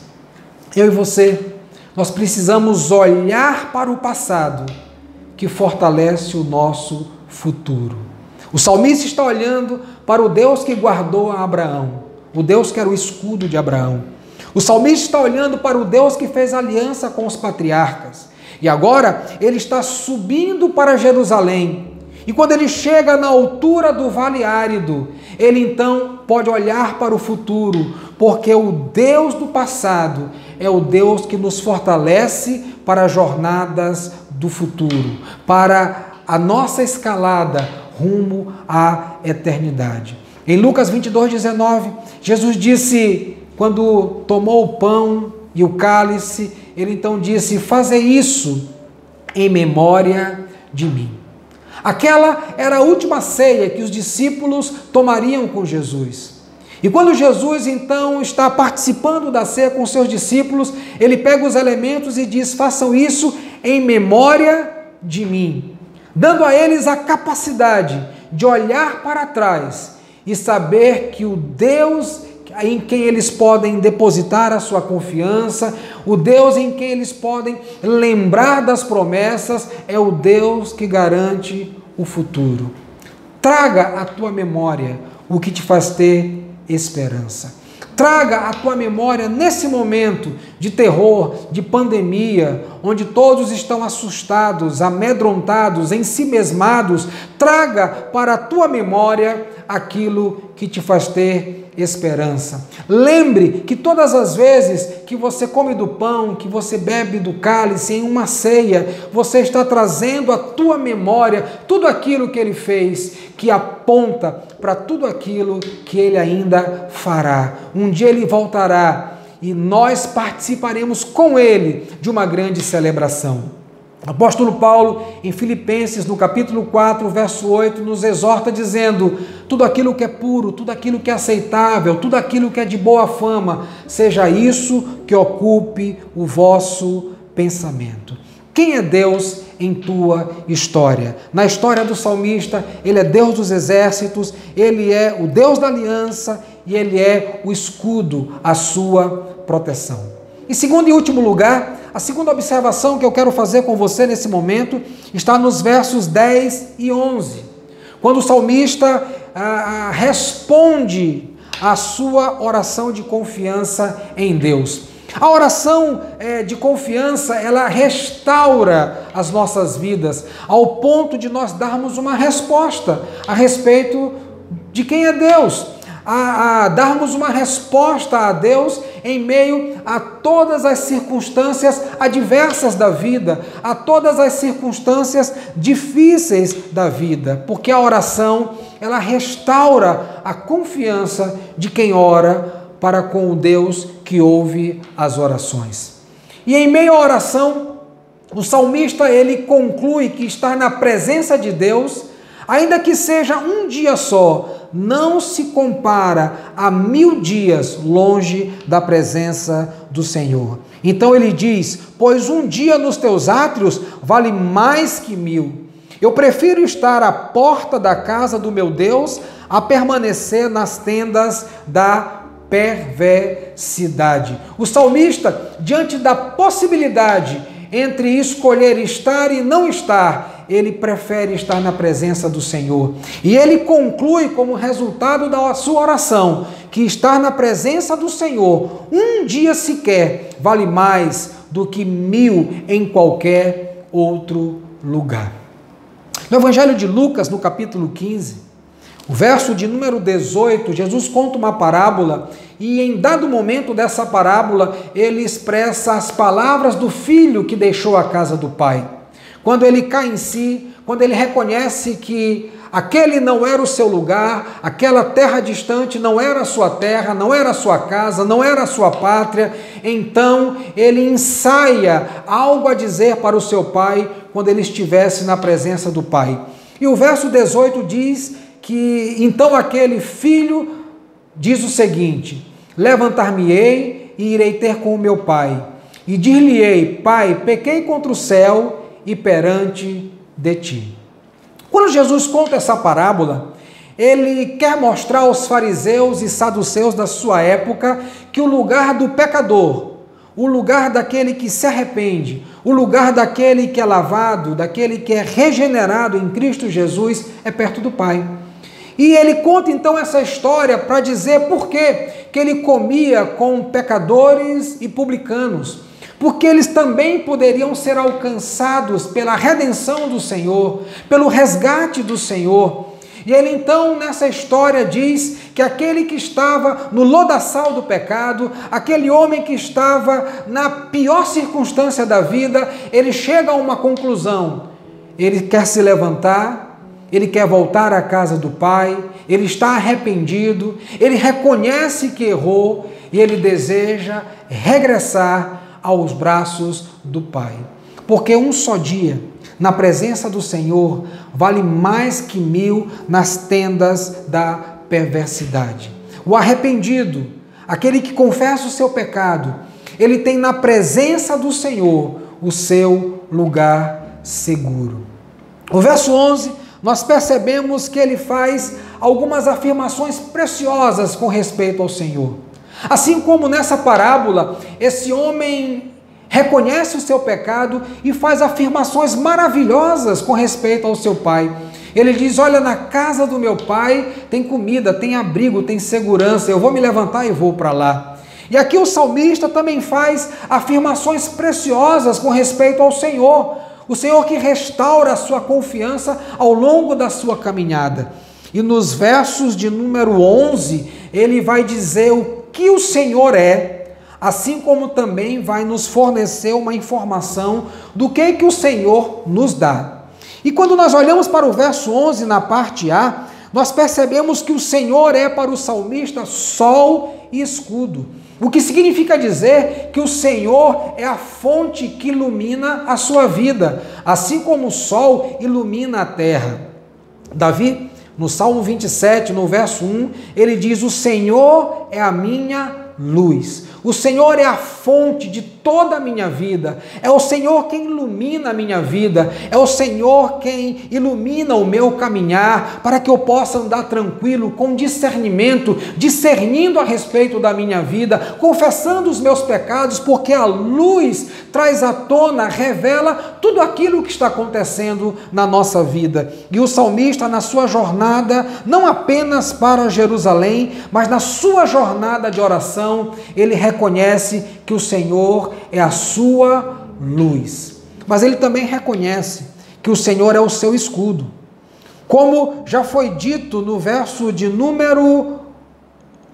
Eu e você, nós precisamos olhar para o passado que fortalece o nosso futuro. O salmista está olhando para o Deus que guardou a Abraão, o Deus que era o escudo de Abraão. O salmista está olhando para o Deus que fez aliança com os patriarcas. E agora ele está subindo para Jerusalém. E quando ele chega na altura do vale árido, ele então pode olhar para o futuro, porque o Deus do passado é o Deus que nos fortalece para as jornadas do futuro, para a nossa escalada rumo à eternidade. Em Lucas 22:19, Jesus disse, quando tomou o pão e o cálice, ele então disse: fazei isso em memória de mim. Aquela era a última ceia que os discípulos tomariam com Jesus. E quando Jesus então está participando da ceia com seus discípulos, ele pega os elementos e diz: façam isso em memória de mim, dando a eles a capacidade de olhar para trás e saber que o Deus em quem eles podem depositar a sua confiança, o Deus em quem eles podem lembrar das promessas, é o Deus que garante o futuro. Traga à tua memória o que te faz ter esperança. Traga à tua memória, nesse momento de terror, de pandemia, onde todos estão assustados, amedrontados, ensimesmados, traga para a tua memória aquilo que te faz ter esperança. Lembre que todas as vezes que você come do pão, que você bebe do cálice em uma ceia, você está trazendo à tua memória tudo aquilo que ele fez, que aponta para tudo aquilo que ele ainda fará. Um dia ele voltará e nós participaremos com ele de uma grande celebração. O apóstolo Paulo, em Filipenses, no capítulo 4, verso 8, nos exorta dizendo: tudo aquilo que é puro, tudo aquilo que é aceitável, tudo aquilo que é de boa fama, seja isso que ocupe o vosso pensamento. Quem é Deus em tua história? Na história do salmista, ele é Deus dos exércitos, ele é o Deus da aliança e ele é o escudo, a sua proteção. Em segundo e último lugar, a segunda observação que eu quero fazer com você nesse momento está nos versos 10 e 11, quando o salmista responde a sua oração de confiança em Deus. A oração de confiança, ela restaura as nossas vidas, ao ponto de nós darmos uma resposta a respeito de quem é Deus, a darmos uma resposta a Deus em meio a todas as circunstâncias adversas da vida, a todas as circunstâncias difíceis da vida, porque a oração, ela restaura a confiança de quem ora para com o Deus que ouve as orações. E em meio à oração, o salmista, ele conclui que estar na presença de Deus, ainda que seja um dia só, não se compara a 1000 dias longe da presença do Senhor. Então ele diz: pois um dia nos teus átrios vale mais que 1000. Eu prefiro estar à porta da casa do meu Deus a permanecer nas tendas da perversidade. O salmista, diante da possibilidade entre escolher estar e não estar, ele prefere estar na presença do Senhor. E ele conclui, como resultado da sua oração, que estar na presença do Senhor um dia sequer vale mais do que 1000 em qualquer outro lugar. No Evangelho de Lucas, no capítulo 15, o verso de número 18, Jesus conta uma parábola e em dado momento dessa parábola ele expressa as palavras do filho que deixou a casa do pai. Quando ele cai em si, quando ele reconhece que aquele não era o seu lugar, aquela terra distante não era a sua terra, não era a sua casa, não era a sua pátria, então ele ensaia algo a dizer para o seu pai quando ele estivesse na presença do pai. E o verso 18 diz que então aquele filho diz o seguinte: levantar-me-ei e irei ter com o meu pai, e dir-lhe-ei: pai, pequei contra o céu e perante de ti. Quando Jesus conta essa parábola, ele quer mostrar aos fariseus e saduceus da sua época que o lugar do pecador, o lugar daquele que se arrepende, o lugar daquele que é lavado, daquele que é regenerado em Cristo Jesus, é perto do Pai. E ele conta então essa história para dizer por que ele comia com pecadores e publicanos. porque eles também poderiam ser alcançados pela redenção do Senhor, pelo resgate do Senhor. E ele então, nessa história, diz que aquele que estava no lodaçal do pecado, aquele homem que estava na pior circunstância da vida, ele chega a uma conclusão. Ele quer se levantar, ele quer voltar à casa do Pai, ele está arrependido, ele reconhece que errou e ele deseja regressar aos braços do Pai. Porque um só dia na presença do Senhor vale mais que 1000 nas tendas da perversidade. O arrependido, aquele que confessa o seu pecado, ele tem na presença do Senhor o seu lugar seguro. No verso 11, nós percebemos que ele faz algumas afirmações preciosas com respeito ao Senhor. Assim como nessa parábola, esse homem reconhece o seu pecado e faz afirmações maravilhosas com respeito ao seu pai. Ele diz: olha, na casa do meu pai tem comida, tem abrigo, tem segurança, eu vou me levantar e vou para lá. E aqui o salmista também faz afirmações preciosas com respeito ao Senhor, o Senhor que restaura a sua confiança ao longo da sua caminhada. E nos versos de número 11, ele vai dizer o que o Senhor é, assim como também vai nos fornecer uma informação do que o Senhor nos dá. E quando nós olhamos para o verso 11, na parte A, nós percebemos que o Senhor é para o salmista sol e escudo. O que significa dizer que o Senhor é a fonte que ilumina a sua vida, assim como o sol ilumina a terra. Davi, no Salmo 27, no verso 1, ele diz: o Senhor é a minha luz. O Senhor é a fonte de toda a minha vida, é o Senhor quem ilumina a minha vida, é o Senhor quem ilumina o meu caminhar, para que eu possa andar tranquilo, com discernimento, discernindo a respeito da minha vida, confessando os meus pecados, porque a luz traz à tona, revela tudo aquilo que está acontecendo na nossa vida. E o salmista, na sua jornada, não apenas para Jerusalém, mas na sua jornada de oração, ele reconhece que o Senhor é a sua luz. Mas ele também reconhece que o Senhor é o seu escudo. Como já foi dito no verso de número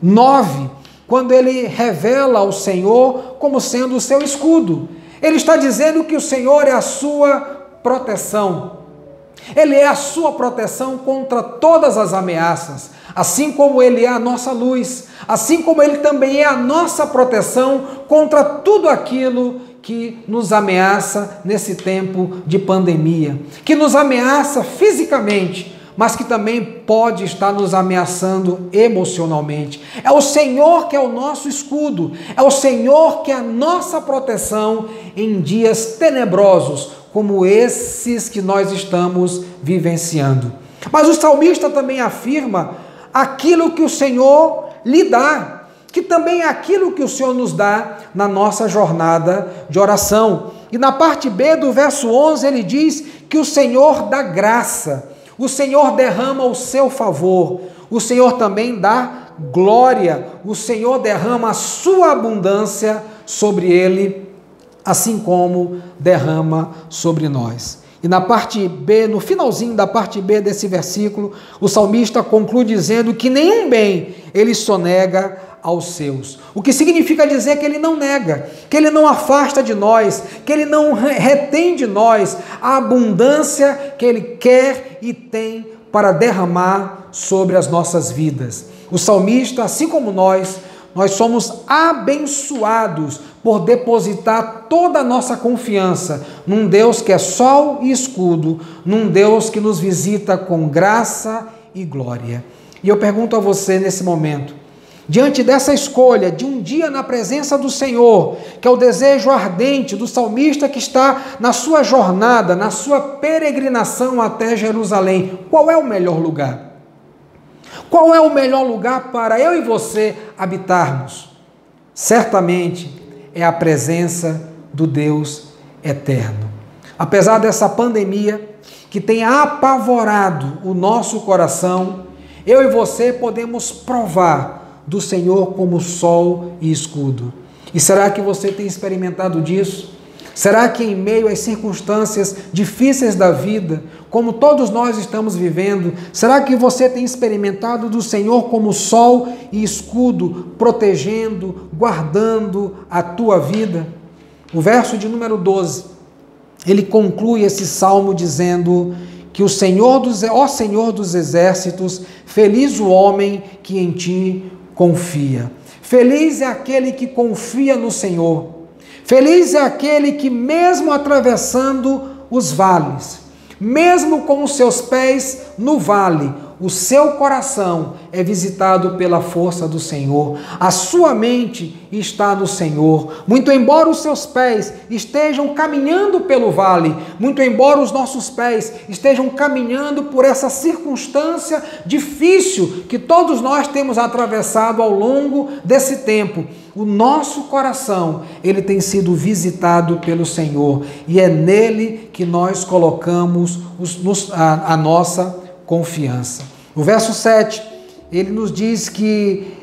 9, quando ele revela o Senhor como sendo o seu escudo. Ele está dizendo que o Senhor é a sua proteção. Ele é a sua proteção contra todas as ameaças, assim como ele é a nossa luz, assim como ele também é a nossa proteção contra tudo aquilo que nos ameaça nesse tempo de pandemia, que nos ameaça fisicamente, mas que também pode estar nos ameaçando emocionalmente. É o Senhor que é o nosso escudo, é o Senhor que é a nossa proteção em dias tenebrosos, como esses que nós estamos vivenciando. Mas o salmista também afirma aquilo que o Senhor lhe dá, que também é aquilo que o Senhor nos dá na nossa jornada de oração. E na parte B do verso 11 ele diz que o Senhor dá graça, o Senhor derrama o seu favor, o Senhor também dá glória, o Senhor derrama a sua abundância sobre ele, assim como derrama sobre nós. E na parte B, no finalzinho da parte B desse versículo, o salmista conclui dizendo que nenhum bem ele sonega aos seus. O que significa dizer que ele não nega, que ele não afasta de nós, que ele não retém de nós a abundância que ele quer e tem para derramar sobre as nossas vidas. O salmista, assim como nós somos abençoados por depositar toda a nossa confiança num Deus que é sol e escudo, num Deus que nos visita com graça e glória. E eu pergunto a você nesse momento, diante dessa escolha de um dia na presença do Senhor, que é o desejo ardente do salmista que está na sua jornada, na sua peregrinação até Jerusalém, qual é o melhor lugar? Qual é o melhor lugar para eu e você habitarmos? Certamente é a presença do Deus eterno. Apesar dessa pandemia que tem apavorado o nosso coração, eu e você podemos provar do Senhor como sol e escudo. E será que você tem experimentado disso? Será que em meio às circunstâncias difíceis da vida, como todos nós estamos vivendo, será que você tem experimentado do Senhor como sol e escudo, protegendo, guardando a tua vida? O verso de número 12, ele conclui esse salmo dizendo que ó Senhor dos exércitos, feliz o homem que em ti confia. Feliz é aquele que confia no Senhor. Feliz é aquele que, mesmo atravessando os vales, mesmo com os seus pés no vale, o seu coração é visitado pela força do Senhor. A sua mente está no Senhor. Muito embora os seus pés estejam caminhando pelo vale, muito embora os nossos pés estejam caminhando por essa circunstância difícil que todos nós temos atravessado ao longo desse tempo, o nosso coração, ele tem sido visitado pelo Senhor, e é nele que nós colocamos a nossa confiança. O verso 7, ele nos diz que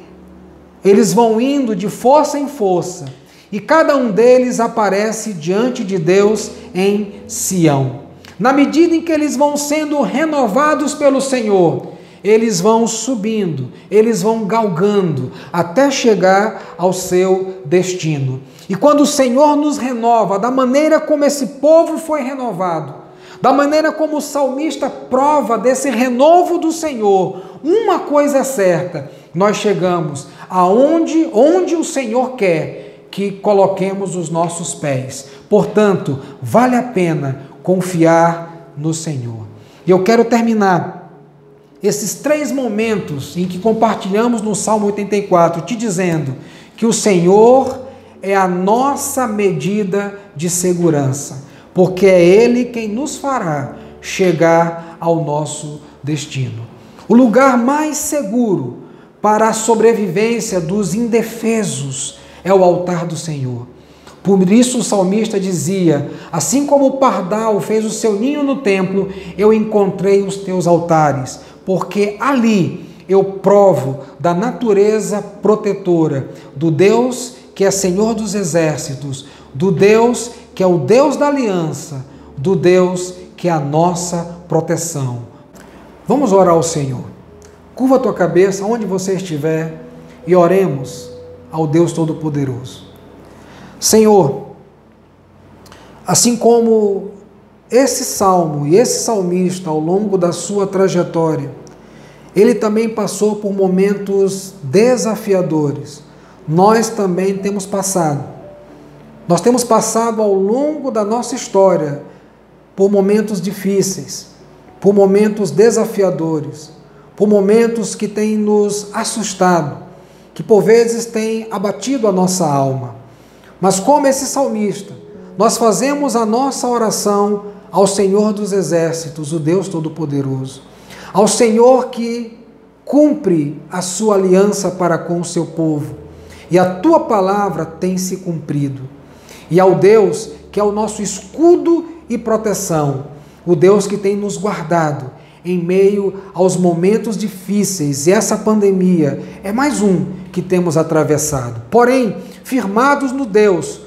eles vão indo de força em força, e cada um deles aparece diante de Deus em Sião. Na medida em que eles vão sendo renovados pelo Senhor, eles vão subindo, eles vão galgando, até chegar ao seu destino. E quando o Senhor nos renova, da maneira como esse povo foi renovado, da maneira como o salmista prova desse renovo do Senhor, uma coisa é certa: nós chegamos onde o Senhor quer que coloquemos os nossos pés. Portanto, vale a pena confiar no Senhor. E eu quero terminar esses 3 momentos em que compartilhamos no Salmo 84, te dizendo que o Senhor é a nossa medida de segurança, porque é Ele quem nos fará chegar ao nosso destino. O lugar mais seguro para a sobrevivência dos indefesos é o altar do Senhor. Por isso o salmista dizia: assim como o pardal fez o seu ninho no templo, eu encontrei os teus altares, porque ali eu provo da natureza protetora do Deus que é Senhor dos exércitos, do Deus que é o Deus da aliança, do Deus que é a nossa proteção. Vamos orar ao Senhor. Curva a tua cabeça onde você estiver e oremos ao Deus Todo-Poderoso. Senhor, assim como esse salmo e esse salmista, ao longo da sua trajetória, ele também passou por momentos desafiadores. Nós também temos passado. Nós temos passado ao longo da nossa história por momentos difíceis, por momentos desafiadores, por momentos que têm nos assustado, que por vezes têm abatido a nossa alma. Mas como esse salmista, nós fazemos a nossa oração ao Senhor dos exércitos, o Deus Todo-Poderoso, ao Senhor que cumpre a sua aliança para com o seu povo, e a tua palavra tem se cumprido. E ao Deus que é o nosso escudo e proteção, o Deus que tem nos guardado em meio aos momentos difíceis, e essa pandemia é mais um que temos atravessado. Porém, firmados no Deus,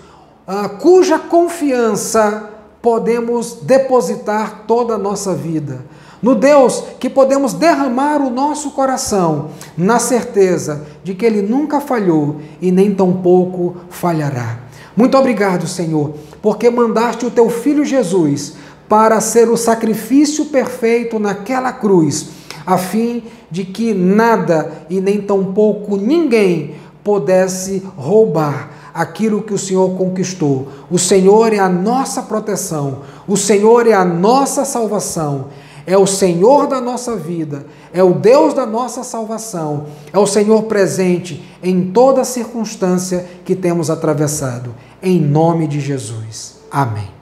cuja confiança podemos depositar toda a nossa vida, no Deus que podemos derramar o nosso coração, na certeza de que Ele nunca falhou e nem tampouco falhará. Muito obrigado, Senhor, porque mandaste o Teu Filho Jesus para ser o sacrifício perfeito naquela cruz, a fim de que nada e nem tampouco ninguém pudesse roubar aquilo que o Senhor conquistou. O Senhor é a nossa proteção, o Senhor é a nossa salvação, é o Senhor da nossa vida, é o Deus da nossa salvação, é o Senhor presente em toda circunstância que temos atravessado. Em nome de Jesus. Amém.